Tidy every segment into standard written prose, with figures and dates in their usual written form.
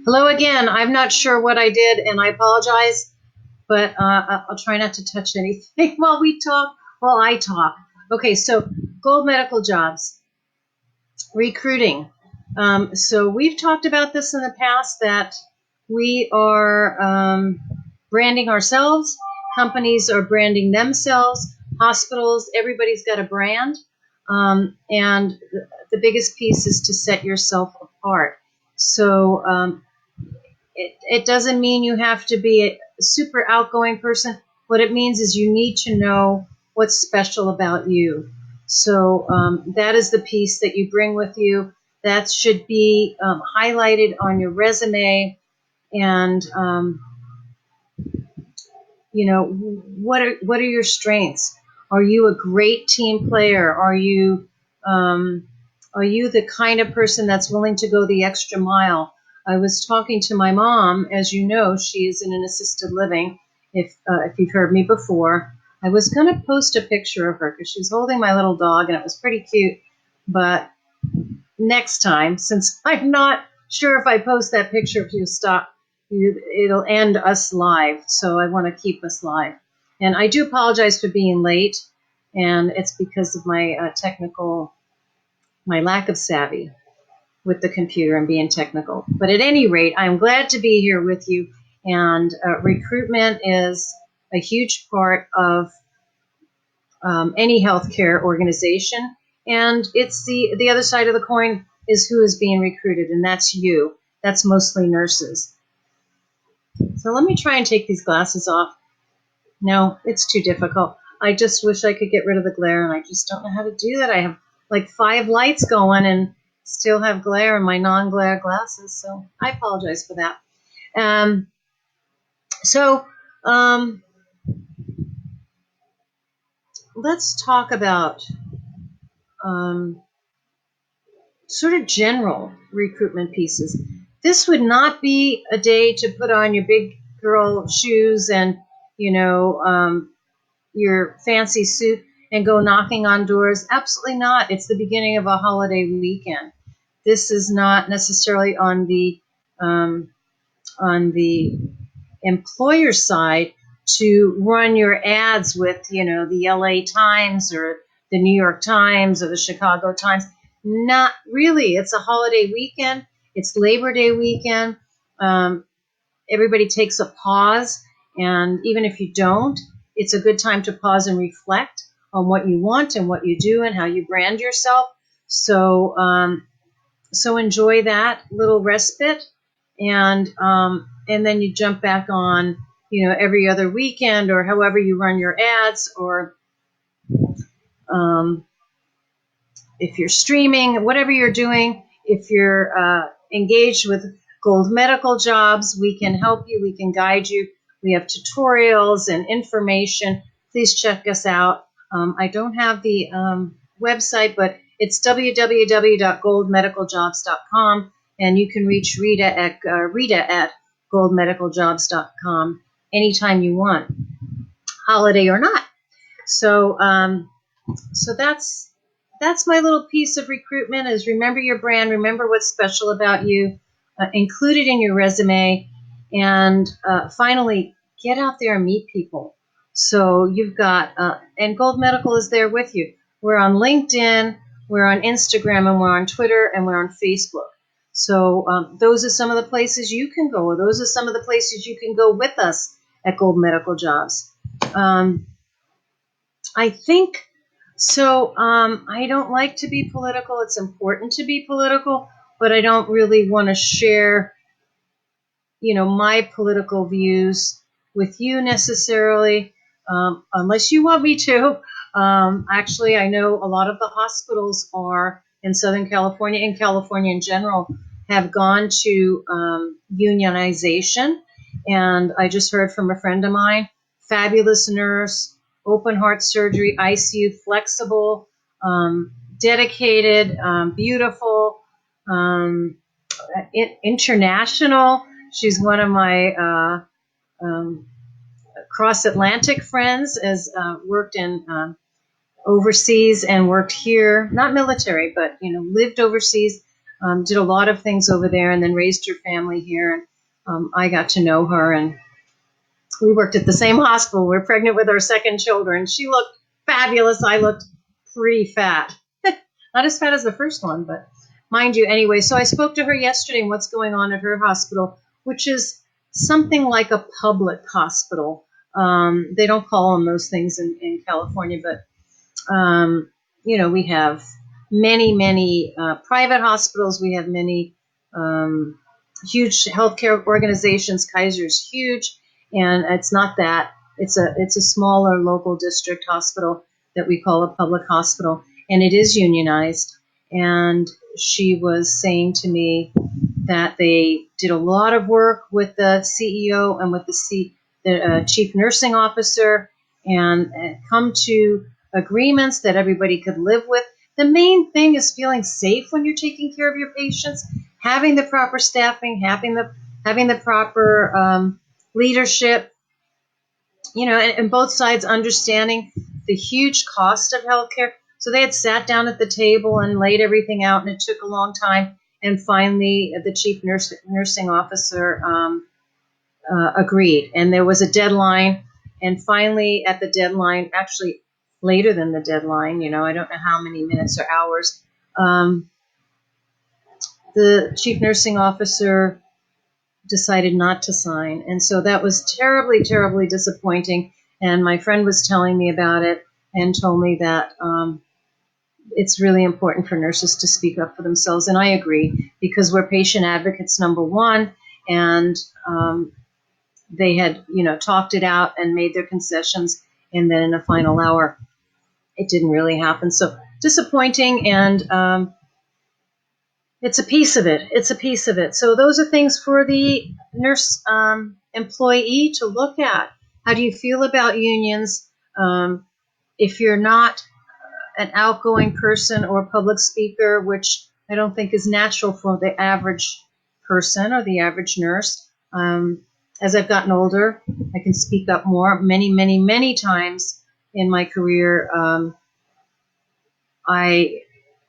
Hello again. I'm not sure what I did, and I apologize, but I'll try not to touch anything while I talk. Okay, so gold medical jobs, recruiting. So we've talked about this in the past that we are branding ourselves, companies are branding themselves, hospitals, everybody's got a brand. And the biggest piece is to set yourself apart. So it doesn't mean you have to be a super outgoing person. What it means is you need to know what's special about you. So that is the piece that you bring with you. That should be highlighted on your resume. And what are your strengths? Are you a great team player? Are you the kind of person that's willing to go the extra mile? I was talking to my mom. As you know, she is in an assisted living. If you've heard me before, I was going to post a picture of her because she's holding my little dog, and it was pretty cute. But next time, since I'm not sure if I post that picture, if you stop, it'll end us live. So I want to keep us live. And I do apologize for being late, and it's because of my my lack of savvy with the computer and being technical. But at any rate, I'm glad to be here with you. And recruitment is a huge part of any healthcare organization. And it's the other side of the coin is who is being recruited, and that's you. That's mostly nurses. So let me try and take these glasses off. No, it's too difficult. I just wish I could get rid of the glare, and I just don't know how to do that. I have like 5 lights going and still have glare in my non-glare glasses, so I apologize for that. So let's talk about sort of general recruitment pieces. This would not be a day to put on your big girl shoes and, your fancy suit and go knocking on doors. Absolutely not. It's the beginning of a holiday weekend. This is not necessarily on the employer side to run your ads with, the LA Times or the New York Times or the Chicago Times. Not really. It's a holiday weekend. It's Labor Day weekend. Everybody takes a pause, and even if you don't, it's a good time to pause and reflect on what you want and what you do and how you brand yourself. So, so enjoy that little respite, and then you jump back on, every other weekend or however you run your ads, or if you're streaming, whatever you're doing. If you're engaged with Gold Medical Jobs, we can help you. We can guide you. We have tutorials and information. Please check us out. I don't have the website, but it's www.goldmedicaljobs.com, and you can reach Rita at goldmedicaljobs.com anytime you want, holiday or not. So that's my little piece of recruitment, is remember your brand, remember what's special about you, include it in your resume, and finally, get out there and meet people. So you've got, and Gold Medical is there with you. We're on LinkedIn, we're on Instagram, and we're on Twitter, and we're on Facebook. So those are some of the places you can go, or those are some of the places you can go with us at Gold Medical Jobs. I think so. I don't like to be political. It's important to be political, but I don't really want to share, my political views with you necessarily, unless you want me to. Actually, I know a lot of the hospitals are in Southern California, and California in general, have gone to unionization. And I just heard from a friend of mine, fabulous nurse, open heart surgery, ICU, flexible, dedicated, beautiful, international. She's one of my cross-Atlantic friends, has worked in overseas and worked here, not military, but lived overseas. did a lot of things over there, and then raised her family here. And I got to know her, and we worked at the same hospital. We were pregnant with our second children. She looked fabulous. I looked pretty fat. Not as fat as the first one, but mind you, anyway. So I spoke to her yesterday and what's going on at her hospital, which is something like a public hospital. They don't call them those things in California, but we have many private hospitals. We have many huge healthcare organizations. Kaiser's huge, and it's not that. It's a smaller local district hospital that we call a public hospital, and it is unionized. And she was saying to me that they did a lot of work with the CEO and with the chief nursing officer, and come to agreements that everybody could live with. The main thing is feeling safe when you're taking care of your patients, having the proper staffing, having the proper leadership, and both sides understanding the huge cost of healthcare. So they had sat down at the table and laid everything out, and it took a long time. And finally, the chief nursing officer agreed, and there was a deadline. And finally, at the deadline, actually later than the deadline, I don't know how many minutes or hours, the chief nursing officer decided not to sign. And so that was terribly, terribly disappointing. And my friend was telling me about it and told me that it's really important for nurses to speak up for themselves. And I agree, because we're patient advocates, number one. And they had, talked it out and made their concessions. And then in the final hour, it didn't really happen. So disappointing. And it's a piece of it. It's a piece of it. So those are things for the nurse employee to look at. How do you feel about unions? If you're not an outgoing person or public speaker, which I don't think is natural for the average person or the average nurse, as I've gotten older, I can speak up more. Many times in my career, I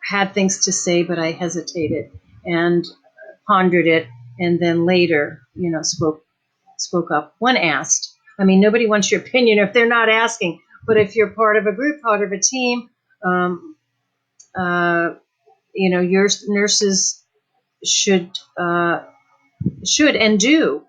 had things to say, but I hesitated and pondered it, and then later, spoke up when asked. I mean, nobody wants your opinion if they're not asking, but if you're part of a group, part of a team, your nurses should and do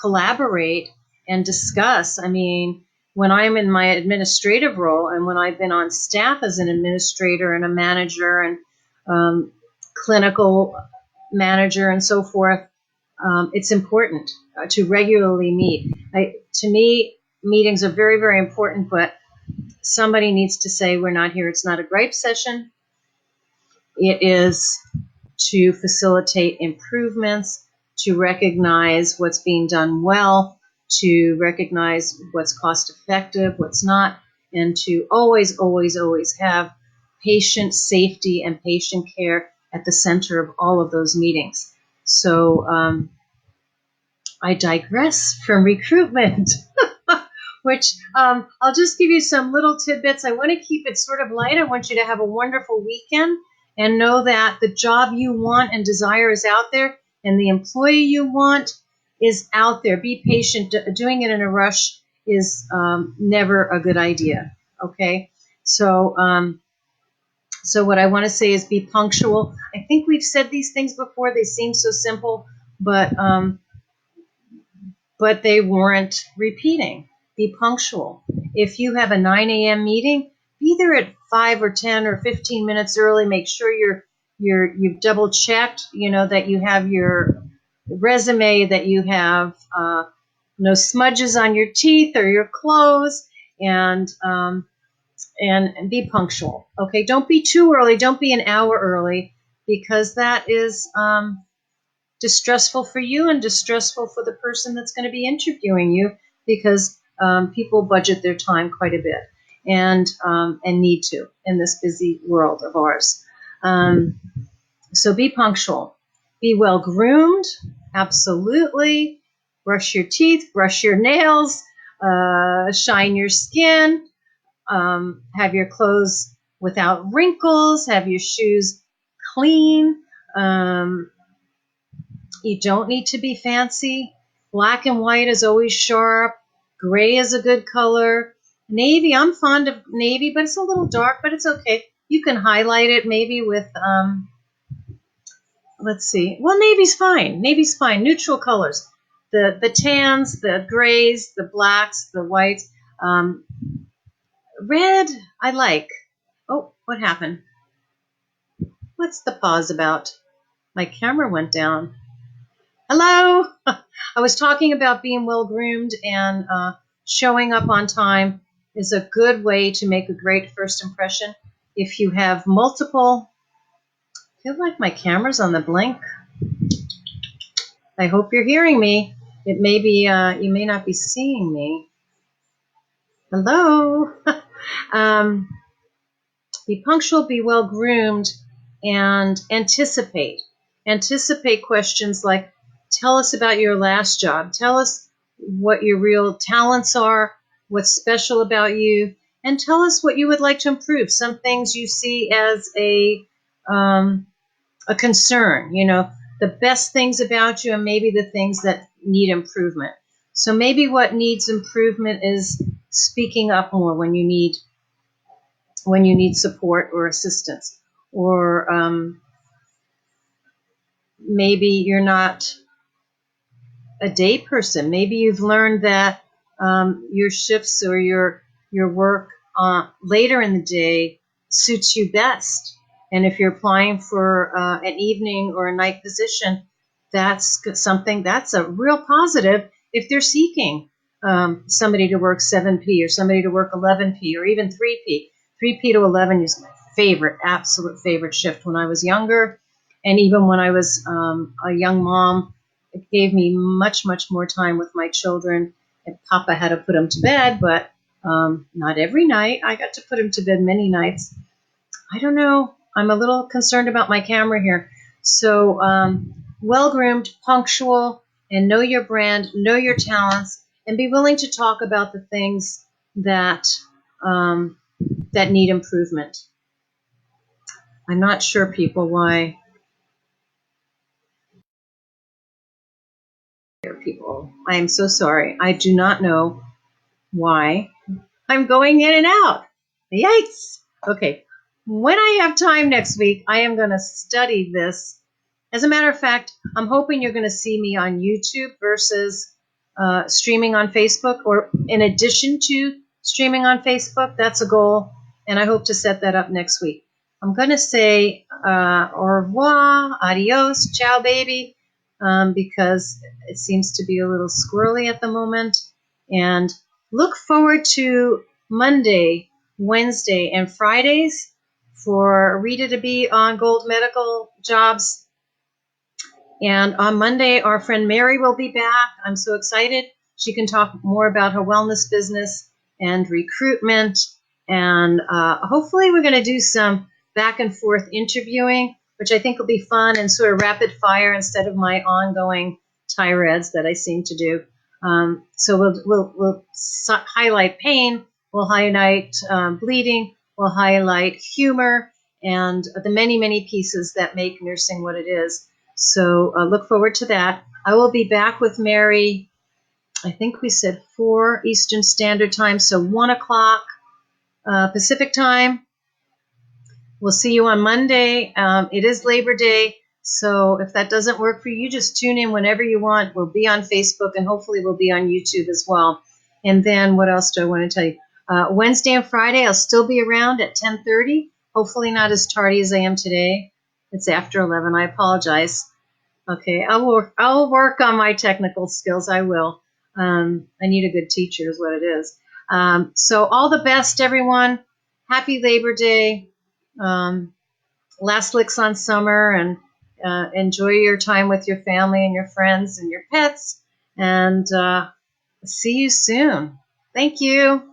collaborate and discuss. I mean, when I'm in my administrative role, and when I've been on staff as an administrator and a manager and clinical manager and so forth, it's important to regularly meet. To me, meetings are very, very important, but somebody needs to say, we're not here. It's not a gripe session. It is to facilitate improvements, to recognize what's being done well, to recognize what's cost effective, what's not, and to always, always, always have patient safety and patient care at the center of all of those meetings. So I digress from recruitment, which I'll just give you some little tidbits. I want to keep it sort of light. I want you to have a wonderful weekend and know that the job you want and desire is out there, and the employee you want is out there. Be patient. Doing it in a rush is never a good idea. Okay? So what I want to say is be punctual. I think we've said these things before. They seem so simple, but they warrant repeating. Be punctual. If you have a 9 a.m. meeting, be there at 5 or 10 or 15 minutes early. Make sure you've double checked, that you have your resume, that you have no smudges on your teeth or your clothes, and be punctual. Okay, don't be too early. Don't be an hour early, because that is distressful for you and distressful for the person that's going to be interviewing you, because people budget their time quite a bit and need to in this busy world of ours. So be punctual. Be well groomed. Absolutely. Brush your teeth. Brush your nails. Shine your skin. Have your clothes without wrinkles. Have your shoes clean. Um, you don't need to be fancy. Black and white is always sharp. Gray is a good color. Navy, I'm fond of navy, but it's a little dark, but it's okay. You can highlight it maybe with, let's see. Well, navy's fine. Navy's fine. Neutral colors. The tans, the grays, the blacks, the whites. Um, red, I like. Oh, what happened? What's the pause about? My camera went down. Hello? I was talking about being well groomed, and showing up on time is a good way to make a great first impression. If you have multiple, I feel like my camera's on the blink. I hope you're hearing me. It may be, you may not be seeing me. Hello? um, be punctual, be well groomed, and anticipate. Anticipate questions like, tell us about your last job. Tell us what your real talents are, what's special about you, and tell us what you would like to improve. Some things you see as a concern, you know, the best things about you and maybe the things that need improvement. So maybe what needs improvement is speaking up more when you need support or assistance, or maybe you're not a day person. Maybe you've learned that your shifts or your work later in the day suits you best. And if you're applying for an evening or a night position, that's something that's a real positive if they're seeking somebody to work 7P or somebody to work 11P or even 3P. 3P to 11 is my favorite, absolute favorite shift when I was younger. And even when I was a young mom, it gave me much, much more time with my children. And Papa had to put them to bed, but not every night. I got to put him to bed many nights. I don't know. I'm a little concerned about my camera here. So well-groomed, punctual, and know your brand, know your talents, and be willing to talk about the things that that need improvement. I'm not sure, people, why people. I am so sorry. I do not know why I'm going in and out. Yikes. Okay. When I have time next week, I am going to study this. As a matter of fact, I'm hoping you're going to see me on YouTube versus streaming on Facebook, or in addition to streaming on Facebook. That's a goal, and I hope to set that up next week. I'm going to say au revoir, adios, ciao, baby, because it seems to be a little squirrely at the moment. And look forward to Monday, Wednesday, and Fridays for Rita to be on Gold Medical Jobs. And on Monday, our friend Mary will be back. I'm so excited. She can talk more about her wellness business and recruitment. And hopefully we're going to do some back and forth interviewing, which I think will be fun and sort of rapid fire instead of my ongoing tirades that I seem to do. So we'll highlight pain, we'll highlight bleeding, we'll highlight humor, and the many, many pieces that make nursing what it is. So look forward to that. I will be back with Mary, I think we said 4 Eastern Standard Time, so 1 o'clock Pacific Time. We'll see you on Monday. It is Labor Day, so if that doesn't work for you, just tune in whenever you want. We'll be on Facebook, and hopefully we'll be on YouTube as well. And then what else do I want to tell you? Wednesday and Friday, I'll still be around at 10:30. Hopefully not as tardy as I am today. It's after 11. I apologize. Okay, I'll work on my technical skills. I will. I need a good teacher is what it is. So all the best, everyone. Happy Labor Day. Last licks on summer, and enjoy your time with your family and your friends and your pets. And see you soon. Thank you.